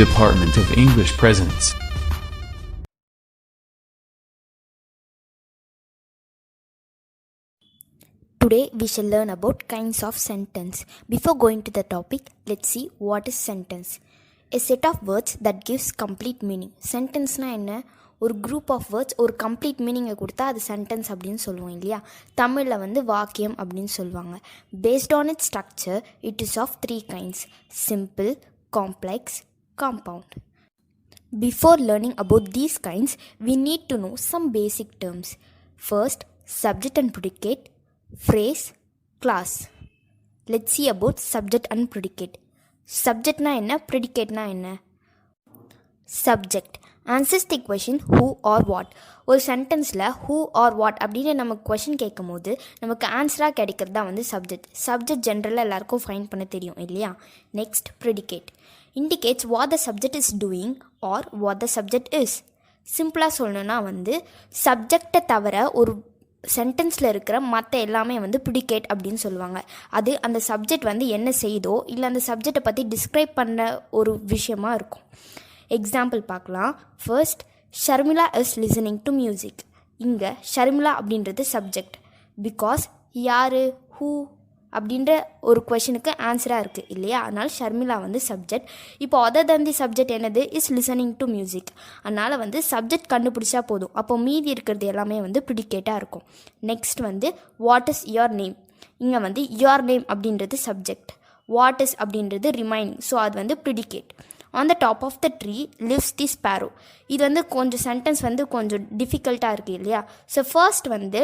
Department of English presents. Today we shall learn about kinds of sentence. Before going to the topic, let's see what is sentence. A set of words that gives complete meaning. Sentence na enna? ஒரு group of words ஒரு complete மீனிங்கை கொடுத்தா அது sentence அப்படின்னு சொல்லுவோம் இல்லையா. தமிழில் வந்து வாக்கியம் அப்படின்னு சொல்லுவாங்க. Based on it structure it is of 3 kinds: simple, complex, compound. Before learning about these kinds, we need to know some basic terms. First, subject and predicate, phrase, class. Let's see about subject and predicate. Subject na enna, predicate na enna? Subject answers the question who or what. ஒரு சென்டென்ஸில் who or what அப்படின்னு நமக்கு question கேட்கும் போது நமக்கு ஆன்சராக கிடைக்கிறது தான் வந்து subject. Subject ஜென்ரலாக எல்லாருக்கும் ஃபைண்ட் பண்ண தெரியும் இல்லையா. Next, predicate indicates what the subject is doing or what the subject is. சிம்பிளாக சொல்லணுன்னா வந்து சப்ஜெக்டை தவிர ஒரு சென்டென்ஸில் இருக்கிற மற்ற எல்லாமே வந்து ப்ரிடிகேட் அப்படின்னு சொல்லுவாங்க. அது அந்த சப்ஜெக்ட் வந்து என்ன செய்யுதோ இல்லை அந்த சப்ஜெக்டை பற்றி டிஸ்கிரைப் பண்ண ஒரு விஷயமா இருக்கும். எக்ஸாம்பிள் பார்க்கலாம். First, Sharmila is listening to music. இங்கே ஷர்மிளா அப்படின்றது சப்ஜெக்ட். பிகாஸ் யார், ஹூ அப்படின்ற ஒரு கொஷனுக்கு ஆன்சராக இருக்குது இல்லையா. அதனால் ஷர்மிளா வந்து சப்ஜெக்ட். இப்போ அதர் தன் தி சப்ஜெக்ட் என்னது, இஸ் லிசனிங் டு மியூசிக். அதனால் வந்து சப்ஜெக்ட் கண்டுபிடிச்சா போதும். அப்போ மீதி இருக்கிறது எல்லாமே வந்து ப்ரிடிகேட்டாக இருக்கும். நெக்ஸ்ட் வந்து வாட் இஸ் யுவர் நேம். இங்கே வந்து யுவர் நேம் அப்படின்றது சப்ஜெக்ட். வாட் இஸ் அப்படின்றது ரிமைனிங். ஸோ அது வந்து predicate. On the top of the tree lives the sparrow. இது வந்து கொஞ்சம் சென்டென்ஸ் வந்து கொஞ்சம் டிஃபிகல்ட்டாக இருக்குது இல்லையா. ஸோ ஃபர்ஸ்ட் வந்து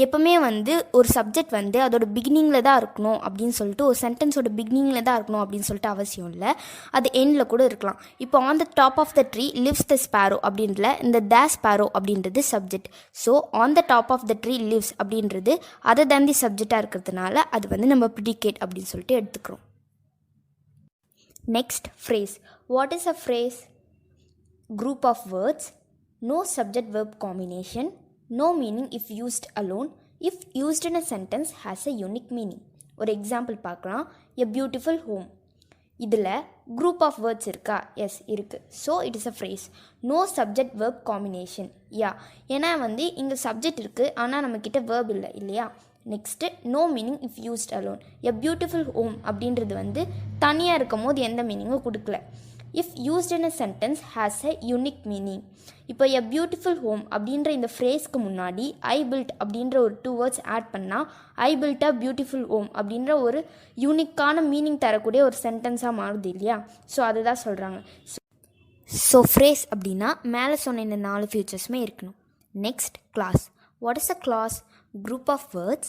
எப்போவுமே வந்து ஒரு சப்ஜெக்ட் வந்து அதோட பிகினிங்கில் தான் இருக்கணும் அப்படின்னு சொல்லிட்டு, ஒரு சென்டென்ஸோட பிகினிங்கில் தான் இருக்கணும் அப்படின்னு சொல்லிட்டு அவசியம் இல்லை. அது எண்டில் கூட இருக்கலாம். இப்போ on the top of the tree lives the sparrow அப்படின்றல இந்த த ஸ்பேரோ அப்படின்றது subject. So on the top of the tree lives அப்படின்றது அதர் தேன் தி சப்ஜெக்டாக இருக்கிறதுனால அது வந்து நம்ம ப்ரிடிகேட் அப்படின்னு சொல்லிட்டு எடுத்துக்கிறோம். Next, phrase. What is a phrase? Group of words, no subject-verb combination, no meaning if used alone, if used in a sentence has a unique meaning. ஒரு எக்ஸாம்பிள் பார்க்கலாம். A beautiful home. இதில் group of words இருக்கா? Yes இருக்குது. So it is a phrase. No subject verb combination. ஏன்னா வந்து இங்கே subject இருக்குது ஆனால் நம்மக்கிட்ட வேர்ப் இல்லை இல்லையா. Next, no meaning if used alone. A beautiful home அப்படின்றது வந்து தனியாக இருக்கும் போது எந்த மீனிங்கும் கொடுக்கல. If used in a sentence has a unique meaning. இப்போ எ பியூட்டிஃபுல் ஹோம் அப்படின்ற இந்த ஃப்ரேஸ்க்கு முன்னாடி ஐ பில்ட் அப்படின்ற ஒரு 2 words ஆட் பண்ணால் ஐ பில்ட் அ பியூட்டிஃபுல் ஹோம் அப்படின்ற ஒரு யூனிக்கான மீனிங் தரக்கூடிய ஒரு சென்டென்ஸாக மாறுது இல்லையா. ஸோ அதுதான் சொல்கிறாங்க. ஸோ ஃப்ரேஸ் அப்படின்னா மேலே சொன்ன இந்த 4 ஃபியூச்சர்ஸுமே இருக்கணும். Next, clause. What is a clause? Group of words,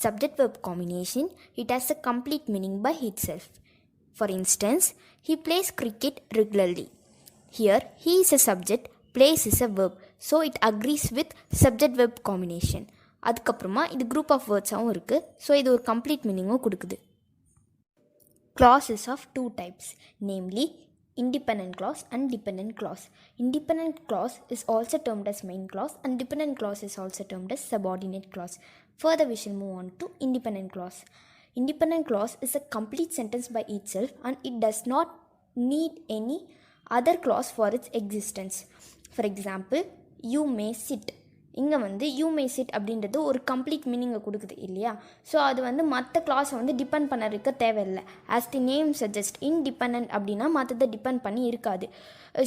subject-verb combination. It has a complete meaning by itself. For instance, he plays cricket regularly. Here, he is a subject, plays is a verb. So, it agrees with subject-verb combination. அதுக்கப்புறமா இது group of words-ஆகவும் இருக்குது. So இது ஒரு complete meaning-உம் கொடுக்குது. Clauses of 2 types, namely independent clause and dependent clause. Independent clause is also termed as main clause and dependent clause is also termed as subordinate clause. Further we shall move on to independent clause. Independent clause is a complete sentence by itself and it does not need any other clause for its existence. For example, you may sit. இங்கே வந்து you may chit அப்படின்றது ஒரு complete மீனிங்கை கொடுக்குது இல்லையா. So அது வந்து மற்ற கிளாஸை வந்து டிபெண்ட் பண்ண இருக்க தேவையில்லை. ஆஸ் தி நேம் சஜஸ்ட், இன்டிபெண்ட் அப்படின்னா மற்றதை டிபெண்ட் பண்ணி இருக்காது.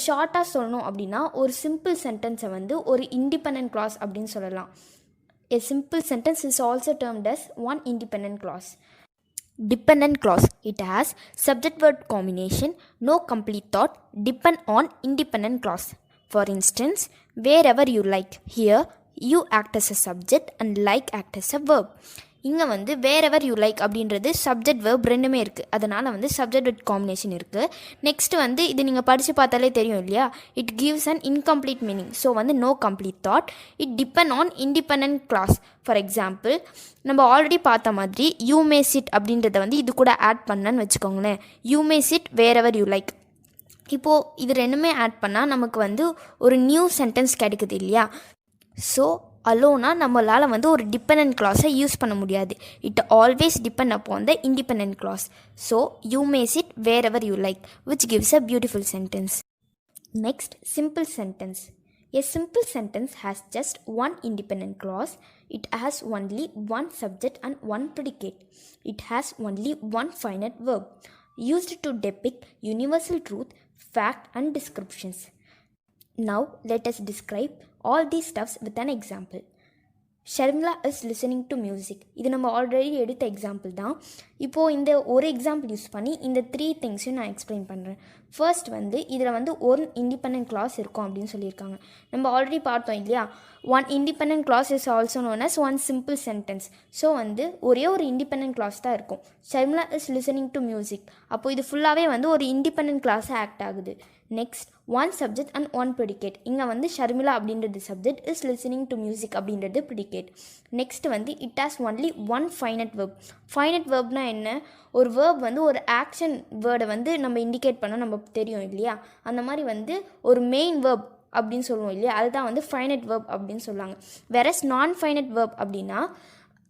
ஷார்ட்டாக சொல்லணும் அப்படின்னா ஒரு சிம்பிள் சென்டென்ஸை வந்து ஒரு இண்டிபெண்ட் கிளாஸ் அப்படின்னு சொல்லலாம். A simple sentence is also termed as one independent clause. Dependent clause. It has subject-verb combination, no complete thought, depend on independent clause. For instance, wherever you like. Here, you act as a subject and like act as a verb. இங்கே வந்து wherever you like அப்படின்றது subject verb ரெண்டுமே இருக்குது. அதனால் வந்து subject with combination இருக்குது. Next வந்து இது நீங்கள் படித்து பார்த்தாலே தெரியும் இல்லையா. It gives an incomplete meaning. So வந்து no complete thought. It depend on independent clause. For example, நம்ம ஆல்ரெடி பார்த்த மாதிரி யூ மே சிட் அப்படின்றத வந்து இது கூட ஆட் பண்ணன்னு வச்சுக்கோங்களேன். You may sit wherever you like. இப்போது இது ரெண்டுமே ஆட் பண்ணால் நமக்கு வந்து ஒரு நியூ சென்டென்ஸ் கிடைக்குது இல்லையா. ஸோ அலோனா நம்மளால் வந்து ஒரு டிபெண்டன்ட் கிளாஸை யூஸ் பண்ண முடியாது. It always depend upon the independent clause. So you may sit wherever you like, which gives a beautiful sentence. Next, simple sentence. A simple sentence has just one independent clause. It has only one subject and one predicate. It has only one finite verb, used to depict universal truth, fact and descriptions. Now, let us describe all these stuffs with an example. Sharmila is listening to music. இது நம்ம already எடுத்த example தான். இப்போது இந்த ஒரு example use பண்ணி இந்த 3 திங்ஸையும் நான் எக்ஸ்பிளைன் பண்ணுறேன். ஃபர்ஸ்ட் வந்து இதில் வந்து ஒரு இண்டிபெண்டன்ட் கிளாஸ் இருக்கும் அப்படின்னு சொல்லியிருக்காங்க. நம்ம ஆல்ரெடி பார்த்தோம் இல்லையா, one independent clause is also known as one simple sentence. So வந்து ஒரே ஒரு இண்டிபெண்டன்ட் கிளாஸ் தான் இருக்கும். Sharmila is listening to music, அப்போது இது ஃபுல்லாகவே வந்து ஒரு இண்டிபெண்டன்ட் கிளாஸாக ஆக்ட் ஆகுது. Next, one subject and one predicate. இங்கே வந்து ஷர்மிளா அப்படின்றது subject, is listening to music அப்படின்றது ப்ரிடிகேட். நெக்ஸ்ட் வந்து it has only one finite verb. Finite வெர்ப்னா என்ன? ஒரு வேர்ப் வந்து ஒரு ஆக்ஷன் வேர்டை வந்து நம்ம இண்டிகேட் பண்ணோம், நம்ம தெரியும் இல்லையா, அந்த மாதிரி வந்து ஒரு மெயின் வேர்ப் அப்படின்னு சொல்லுவோம் இல்லையா, அதுதான் வந்து ஃபைனட் வேர்ப் அப்படின்னு சொல்லுவாங்க. வேறஸ் நான் ஃபைனட் வேர்ப் அப்படின்னா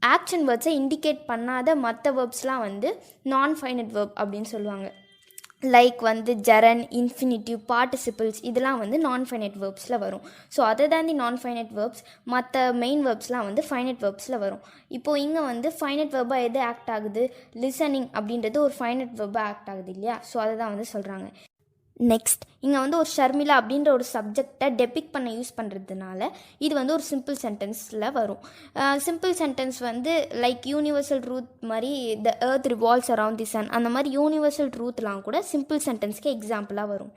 ஆக்ஷன் வேர்ட்ஸை இண்டிகேட் பண்ணாத மற்ற வேர்ப்ஸ்லாம் வந்து நான் ஃபைனட் வேர்ப் அப்படின்னு சொல்லுவாங்க. லைக் வந்து ஜெரன், இன்ஃபினிட்டிவ், பார்ட்டிசிபிள்ஸ் இதெல்லாம் வந்து நான் ஃபைனட் வேர்ப்ஸில் வரும். ஸோ அதை தாண்டி நான் ஃபைனட் வேர்ப்ஸ், மற்ற மெயின் வேர்ப்ஸ்லாம் வந்து ஃபைனட் வேர்ப்ஸில் வரும். இப்போது இங்கே வந்து ஃபைனட் வேர்பாக எது ஆக்ட் ஆகுது? லிசனிங் அப்படின்றது ஒரு ஃபைனட் வேர்பாக ஆக்ட் ஆகுது இல்லையா, ஸோ அதை தான் வந்து சொல்கிறாங்க. நெக்ஸ்ட், இங்கே வந்து ஒரு ஷர்மிளா அப்படின்ற ஒரு சப்ஜெக்டை டெபிக் பண்ண யூஸ் பண்ணுறதுனால இது வந்து ஒரு சிம்பிள் சென்டென்ஸில் வரும். சிம்பிள் சென்டென்ஸ் வந்து லைக் யூனிவர்சல் ட்ரூத் மாதிரி the earth revolves around the sun, அந்த மாதிரி யூனிவர்சல் ட்ரூத்லாம் கூட சிம்பிள் சென்டென்ஸ்க்கு எக்ஸாம்பிளாக வரும்.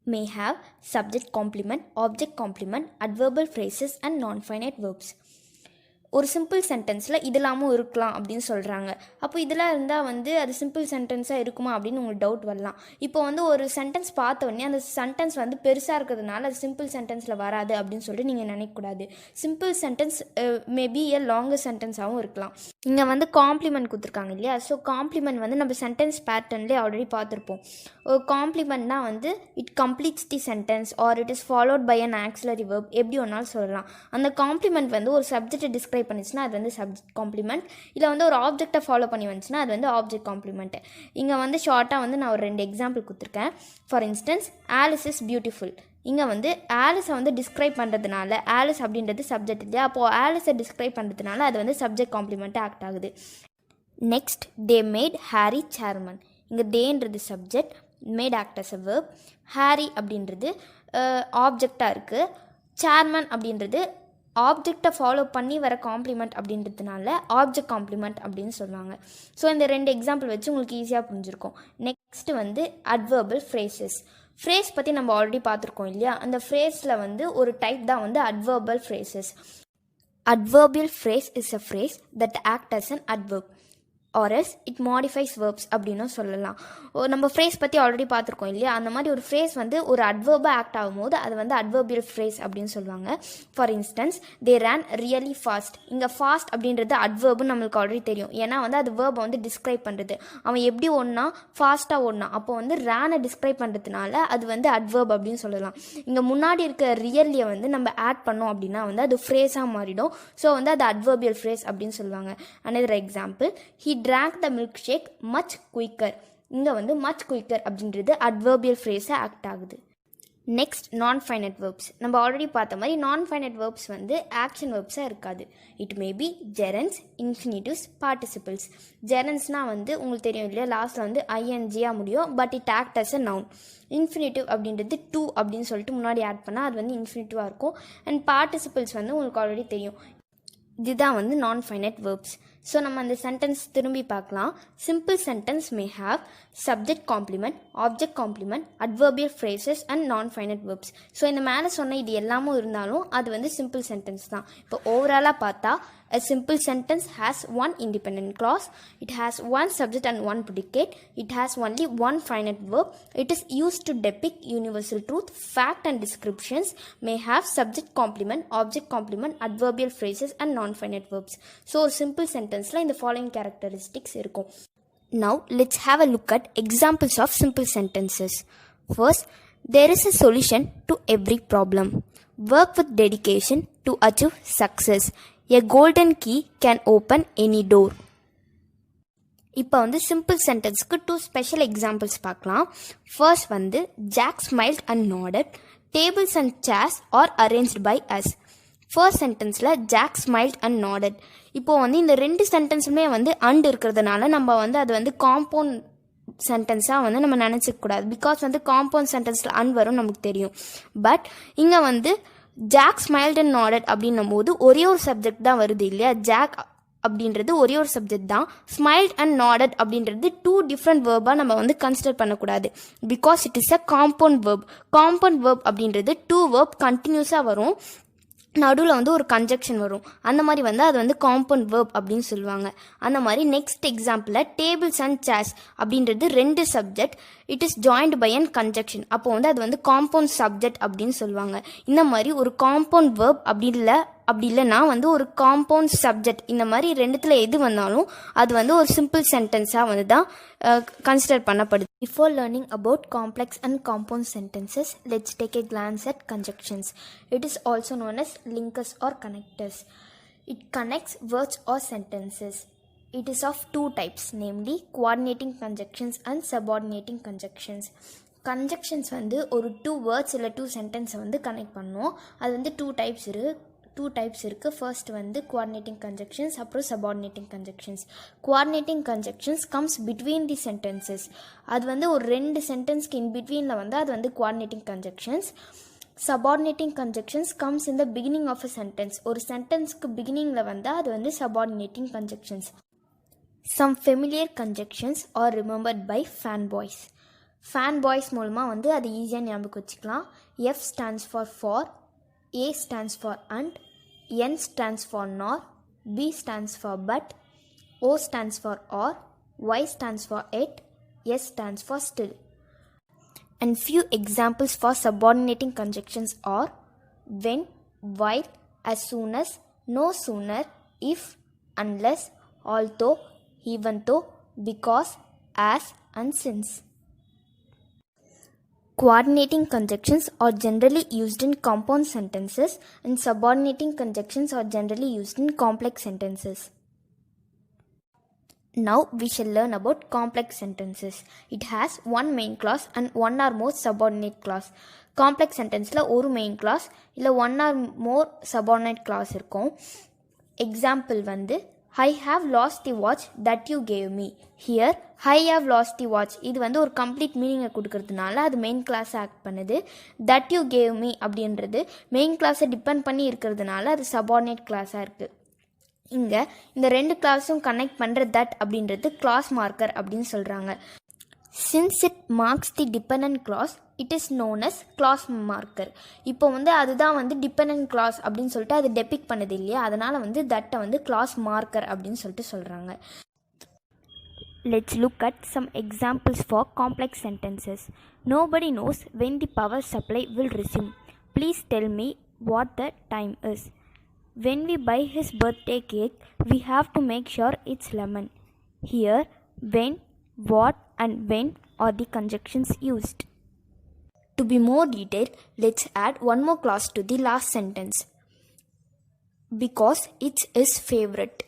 May have subject complement, object complement, adverbial phrases and non finite verbs. ஒரு சிம்பிள் சென்டென்ஸில் இதெல்லாமும் இருக்கலாம் அப்படின்னு சொல்கிறாங்க. அப்போ இதெல்லாம் இருந்தால் வந்து அது சிம்பிள் சென்டென்ஸாக இருக்குமா அப்படின்னு உங்களுக்கு டவுட் வரலாம். இப்போ வந்து ஒரு சென்டென்ஸ் பார்த்த உடனே அந்த சென்டென்ஸ் வந்து பெருசாக இருக்கிறதுனால அது சிம்பிள் சென்டென்ஸில் வராது அப்படின்னு சொல்லிட்டு நீங்கள் நினைக்கக்கூடாது. சிம்பிள் சென்டென்ஸ் மேபி ஏ லாங்கர் சென்டென்ஸாகவும் இருக்கலாம். இங்கே வந்து காம்ப்ளிமெண்ட் கொடுத்துருக்காங்க இல்லையா, ஸோ காம்ப்ளிமெண்ட் வந்து நம்ம சென்டென்ஸ் பேட்டர்ன்லேயே ஆல்ரெடி பார்த்துருப்போம். ஒரு காம்ப்ளிமெண்ட்னா வந்து it completes the sentence or it is followed by an auxiliary verb, எப்படி ஒன்றாலும் சொல்லலாம். அந்த காம்ப்ளிமெண்ட் வந்து ஒரு சப்ஜெக்டை டிஸ்கிரைப் பண்ணிச்சுன்னா அது வந்து சப்ஜெக்ட் காம்ப்ளிமெண்ட், இல்லை வந்து ஒரு ஆப்ஜெக்டை ஃபாலோ பண்ணி வந்துச்சுன்னா அது வந்து ஆப்ஜெக்ட் காம்ப்ளிமெண்ட். இங்கே வந்து ஷார்ட்டாக வந்து நான் ஒரு 2 எக்ஸாம்பிள் கொடுத்துருக்கேன். For instance, Alice is beautiful. இங்கே வந்து ஆலிஸை வந்து டிஸ்கிரைப் பண்ணுறதுனால, ஆலிஸ் அப்படின்றது சப்ஜெக்ட் இல்லையா, அப்போது ஆலிஸை டிஸ்கிரைப் பண்ணுறதுனால அது வந்து சப்ஜெக்ட் காம்ப்ளிமெண்ட்டாக ஆக்ட் ஆகுது. Next, they made Harry chairman. இங்கே தேன்றது subject, made act as a verb, Harry அப்படின்றது ஆப்ஜெக்டாக இருக்குது, சேர்மன் அப்படின்றது ஆப்ஜெக்டை ஃபாலோ பண்ணி வர காம்ப்ளிமெண்ட் அப்படின்றதுனால ஆப்ஜெக்ட் காம்ப்ளிமெண்ட் அப்படின்னு சொல்லுவாங்க. ஸோ இந்த 2 எக்ஸாம்பிள் வச்சு உங்களுக்கு ஈஸியாக புரிஞ்சிருக்கும். நெக்ஸ்ட் வந்து அட்வர்பல் ஃப்ரேசஸ். ஃப்ரேஸ் பற்றி நம்ம ஆல்ரெடி பார்த்துருக்கோம் இல்லையா, அந்த ஃப்ரேஸில் வந்து ஒரு டைப் தான் வந்து adverbial phrases. Adverbial phrase is a phrase that act as an adverb or else it modifies verbs அப்படின்னும் சொல்லலாம். நம்ம ஃப்ரேஸ் பற்றி ஆல்ரெடி பார்த்துருக்கோம் இல்லையா, அந்த மாதிரி ஒரு ஃப்ரேஸ் வந்து ஒரு அட்வர்பாக ஆக்ட் ஆகும்போது அது வந்து அட்வர்பியல் ஃப்ரேஸ் அப்படின்னு சொல்லுவாங்க. For instance, they ran really fast. இங்கே ஃபாஸ்ட் அப்படின்றது அட்வர்புன்னு நம்மளுக்கு ஆல்ரெடி தெரியும், ஏன்னா வந்து அது வேர்பை வந்து டிஸ்கிரைப் பண்ணுறது. அவன் எப்படி ஓடனா, ஃபாஸ்ட்டாக ஓடனா, அப்போ வந்து ரேனை டிஸ்கிரைப் பண்ணுறதுனால அது வந்து அட்வர்ப் அப்படின்னு சொல்லலாம். இங்கே முன்னாடி இருக்க ரியலியை வந்து நம்ம ஆட் பண்ணோம் அப்படின்னா வந்து அது ஃப்ரேஸாக மாறிடும். ஸோ வந்து அது அட்வர்பியல் ஃப்ரேஸ் அப்படின்னு சொல்லுவாங்க. another example, he drank the milkshake much quicker. இங்கே வந்து much quicker அப்படின்றது adverbial phrase ஆக்ட் ஆகுது. Next, non finite verbs. நம்ம ஆல்ரெடி பார்த்த மாதிரி நான் ஃபைனட் வேர்ப்ஸ் வந்து ஆக்ஷன் வேர்ப்ஸாக இருக்காது. It may be gerunds, infinitives, participles. ஜெரன்ஸ்னால் வந்து உங்களுக்கு தெரியும் இல்லையா, லாஸ்ட்டில் வந்து ஐஎன்ஜியாக முடியும், but it act as a noun. Infinitive அப்படின்றது டூ அப்படின்னு சொல்லிட்டு முன்னாடி ஆட் பண்ணால் அது வந்து இன்ஃபினிட்டிவாக இருக்கும். அண்ட் பார்ட்டிசிபிள்ஸ் வந்து உங்களுக்கு ஆல்ரெடி தெரியும். இதுதான் வந்து நான் ஃபைனட் வேர்ப்ஸ். ஸோ நம்ம அந்த சென்டென்ஸ் திரும்பி பார்க்கலாம். Simple sentence may have subject complement, object complement, adverbial phrases and non finite verbs. So இந்த மேலே சொன்ன இது எல்லாமும் இருந்தாலும் அது வந்து சிம்பிள் சென்டென்ஸ் தான். இப்போ ஓவராலாக பார்த்தா, a simple sentence has one independent clause, it has one subject and one predicate, it has only one finite verb, it is used to depict universal truth, fact and descriptions, may have subject complement, object complement, adverbial phrases and non-finite verbs. So a simple sentence la in the following characteristics irukum. Now let's have a look at examples of simple sentences. First, there is a solution to every problem. Work with dedication to achieve success. A golden key can open any door. இப்போ வந்து simple சென்டென்ஸ்க்கு 2 special examples பார்க்கலாம். First வந்து Jack smiled and nodded. Tables and chairs are arranged by us. First சென்டென்ஸில் Jack smiled and nodded. இப்போது வந்து இந்த 2 சென்டென்ஸுமே வந்து அண்ட் இருக்கிறதுனால நம்ம வந்து அது வந்து காம்பவுண்ட் சென்டென்ஸாக வந்து நம்ம நினச்சிக்கூடாது. பிகாஸ் வந்து காம்பவுண்ட் சென்டென்ஸில் அண்ட் வரும் நமக்கு தெரியும். பட் இங்கே வந்து ஜாக் ஸ்மைல்ட் அண்ட் நாடட் அப்படின்னும் போது ஒரே ஒரு சப்ஜெக்ட் தான் வருது இல்லையா. ஜாக் அப்படின்றது ஒரே ஒரு சப்ஜெக்ட் தான். ஸ்மைல்ட் அண்ட் நாடட் அப்படின்றது 2 டிஃப்ரெண்ட் வேர்பாக நம்ம வந்து கன்சிடர் பண்ணக்கூடாது. Because it is a compound verb. Compound verb அப்படின்றது 2 வேர்ப் கண்டினியூஸாக வரும், நடுவில் வந்து ஒரு கன்ஜெக்ஷன் வரும். அந்த மாதிரி வந்து அது வந்து காம்பவுண்ட் வேர்ப் அப்படின்னு சொல்லுவாங்க. அந்த மாதிரி நெக்ஸ்ட் எக்ஸாம்பிளில் டேபிள்ஸ் அண்ட் சேர்ஸ் அப்படின்றது 2 subject, it is joined by and conjunction. அப்போ வந்து அது வந்து காம்பவுண்ட் சப்ஜெக்ட் அப்படின்னு சொல்லுவாங்க. இந்த மாதிரி ஒரு காம்பவுண்ட் வேர்ப் அப்படி இல்லைனா வந்து ஒரு காம்பவுண்ட் சப்ஜெக்ட், இந்த மாதிரி 2த்துல எது வந்தாலும் அது வந்து ஒரு சிம்பிள் சென்டென்ஸாக வந்து தான் கன்சிடர் பண்ணப்படுது. Before learning about complex and compound sentences, let's take a glance at conjunctions. It is also known as linkers or connectors. It connects words or sentences. It is of 2 types, namely coordinating conjunctions and subordinating conjunctions. Conjunctions வந்து ஒரு 2 words இல்லை 2 sentences வந்து connect பண்ணும். அது வந்து 2 types இருக்குது. First வந்து coordinating conjunctions, அப்புறம் subordinating conjunctions. coordinating conjunctions comes between the sentences. அது வந்து ஒரு 2 சென்டென்ஸ்க்கு இன் பிட்வீனில் வந்து அது வந்து coordinating conjunctions. subordinating conjunctions comes in the beginning of a sentence. ஒரு சென்டென்ஸ்க்கு பிகினிங்கில் வந்து அது வந்து subordinating conjunctions. some familiar conjunctions are remembered by fanboys. fanboys மூலமாக வந்து அது ஈஸியாக ஞாபகம் வச்சுக்கலாம். F stands for, A stands for and, N stands for nor, B stands for but, O stands for or, Y stands for yet, S stands for still. And few examples for subordinating conjunctions are when, while, as soon as, no sooner, if, unless, although, even though, because, as, and since. Coordinating conjunctions are generally used in compound sentences and subordinating conjunctions are generally used in complex sentences. Now we shall learn about complex sentences. It has one main clause and one or more subordinate clause. Complex sentenceல ஒரு main clause இல்லை one or more subordinate clause இருக்கும். Example வந்து I have lost the watch that you gave me. Here I have lost the watch இது வந்து ஒரு complete மீனிங்கை கொடுக்கறதுனால அது main clause act பண்ணுது. that you gave me அப்படின்றது மெயின் கிளாஸை டிபெண்ட் பண்ணி இருக்கிறதுனால அது சபார்டினேட் கிளாஸாக இருக்குது. இங்கே இந்த 2 கிளாஸும் கனெக்ட் பண்ணுற தட் அப்படின்றது கிளாஸ் மார்க்கர் அப்படின்னு சொல்கிறாங்க. Since it marks the dependent clause, it is known as clause marker. இப்போ வந்து அதுதான் வந்து dependent clause அப்படின்னு சொல்லிட்டு அது டெபிக் பண்ணுது இல்லையா, அதனால் வந்து தட்டை வந்து clause marker அப்படின்னு சொல்லிட்டு சொல்கிறாங்க. Let's look at some examples for complex sentences. Nobody knows when the power supply will resume. Please tell me what the time is. When we buy his birthday cake, we have to make sure it's lemon. Here, when, what and when are the conjunctions used. To be more detailed, let's add one more clause to the last sentence. Because it's his favorite.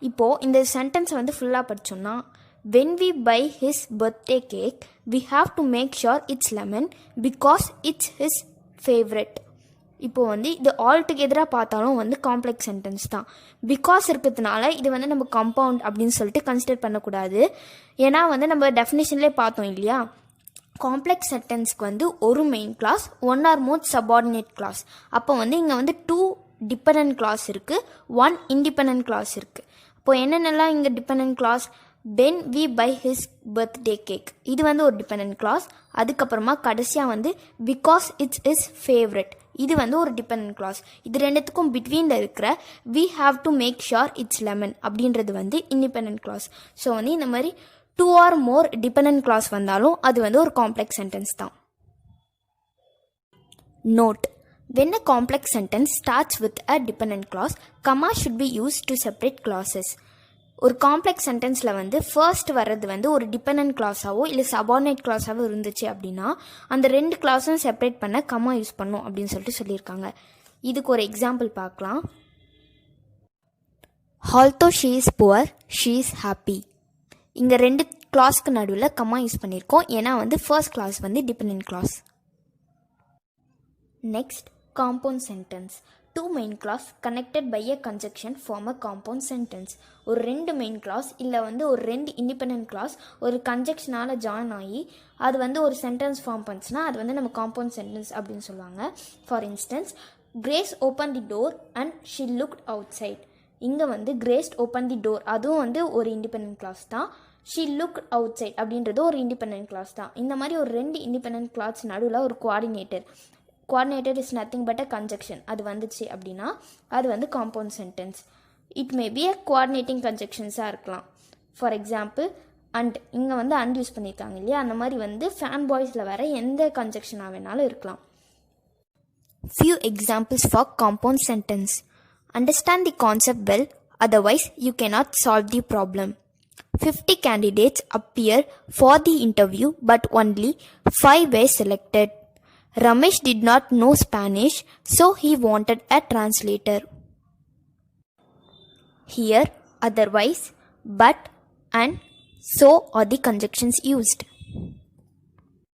இப்போ இந்த sentence வந்து ஃபுல்லாக படித்தோம்னா when we buy his birthday cake, we have to make sure it's lemon because it's his favorite. இப்போது வந்து இது all டுகெதராக பார்த்தாலும் வந்து complex sentence தான். பிகாஸ் இருக்கிறதுனால இது வந்து நம்ம கம்பவுண்ட் அப்படின்னு சொல்லிட்டு கன்சிடர் பண்ணக்கூடாது. ஏன்னா வந்து நம்ம டெஃபினேஷன்லேயே பார்த்தோம் இல்லையா, காம்ப்ளெக்ஸ் சென்டென்ஸ்க்கு வந்து ஒரு மெயின் கிளாஸ் ஒன் ஆர் மோர் சபார்டினேட் கிளாஸ். அப்போ வந்து இங்கே வந்து 2 டிபெண்டன்ட் கிளாஸ் இருக்குது, 1 இண்டிபெண்டன்ட் கிளாஸ் இருக்குது. இப்போது என்னென்னலாம் இங்கே dependent class, when we buy his birthday cake இது வந்து ஒரு டிபெண்டன்ட் கிளாஸ். அதுக்கப்புறமா கடைசியாக வந்து because it's his favorite இது வந்து ஒரு டிபெண்டன்ட் கிளாஸ். இது ரெண்டுத்துக்கும் பிட்வீனில் இருக்கிற we have to make sure it's lemon அப்படின்றது வந்து இண்டிபெண்டன்ட் கிளாஸ். ஸோ வந்து இந்த மாதிரி 2 or more டிபெண்டன்ட் கிளாஸ் வந்தாலும் அது வந்து ஒரு காம்ப்ளெக்ஸ் சென்டென்ஸ் தான். Note: when a complex sentence starts with a dependent clause, comma should be used to separate clauses. ஒரு காம்ப்ளெக்ஸ் சென்டென்ஸில் வந்து ஃபர்ஸ்ட் வர்றது வந்து ஒரு டிபெண்டன்ட் கிளாஸாவோ இல்லை சபார்டினேட் கிளாஸாவோ இருந்துச்சு அப்படின்னா அந்த ரெண்டு கிளாஸும் செப்பரேட் பண்ண கம்மா யூஸ் பண்ணும் அப்படின்னு சொல்லிட்டு சொல்லியிருக்காங்க. இதுக்கு ஒரு எக்ஸாம்பிள் பார்க்கலாம். Although she is poor she is happy. இங்கே ரெண்டு கிளாஸ்க்கு நடுவில் கம்மா யூஸ் பண்ணியிருக்கோம், ஏன்னா வந்து ஃபர்ஸ்ட் கிளாஸ் வந்து dependent clause. Next, compound sentence. Two main clause connected by a conjunction form a compound sentence. ஒரு ரெண்டு மெயின் கிளாஸ் இல்லை வந்து ஒரு ரெண்டு இண்டிபெண்டன்ட் கிளாஸ் ஒரு கன்ஜெக்ஷனால் ஜாயின் ஆகி அது வந்து ஒரு சென்டென்ஸ் ஃபார்ம் பண்ணுச்சுன்னா அது வந்து நம்ம காம்பவுண்ட் சென்டென்ஸ் அப்படின்னு சொல்லுவாங்க. For instance, Grace open the door and she looked outside. இங்கே வந்து கிரேஸ் ஓப்பன் தி டோர் அதுவும் வந்து ஒரு இண்டிபெண்டன்ட் கிளாஸ் தான். ஷீ லுக் அவுட் சைட் அப்படின்றது ஒரு இண்டிபெண்டன்ட் கிளாஸ் தான். இந்த மாதிரி ஒரு ரெண்டு இண்டிபெண்டன்ட் கிளாஸ் நடுவில் ஒரு coordinator is nothing but a conjunction அது வந்துச்சு அப்படின்னா அது வந்து compound sentence. It may be a coordinating கன்ஜெக்ஷன்ஸாக இருக்கலாம். ஃபார் எக்ஸாம்பிள், அண்ட் இங்கே வந்து அண்ட் யூஸ் பண்ணியிருக்காங்க இல்லையா, அந்த மாதிரி வந்து ஃபேன் பாய்ஸில் வர எந்த கன்ஜெக்ஷனாக வேணாலும் இருக்கலாம். Few examples for compound sentence. Understand the concept well, otherwise you cannot solve the problem. 50 candidates appear for the interview, but only 5 were selected. Ramesh did not know Spanish, so he wanted a translator. Here, otherwise, but, and, so are the conjunctions used.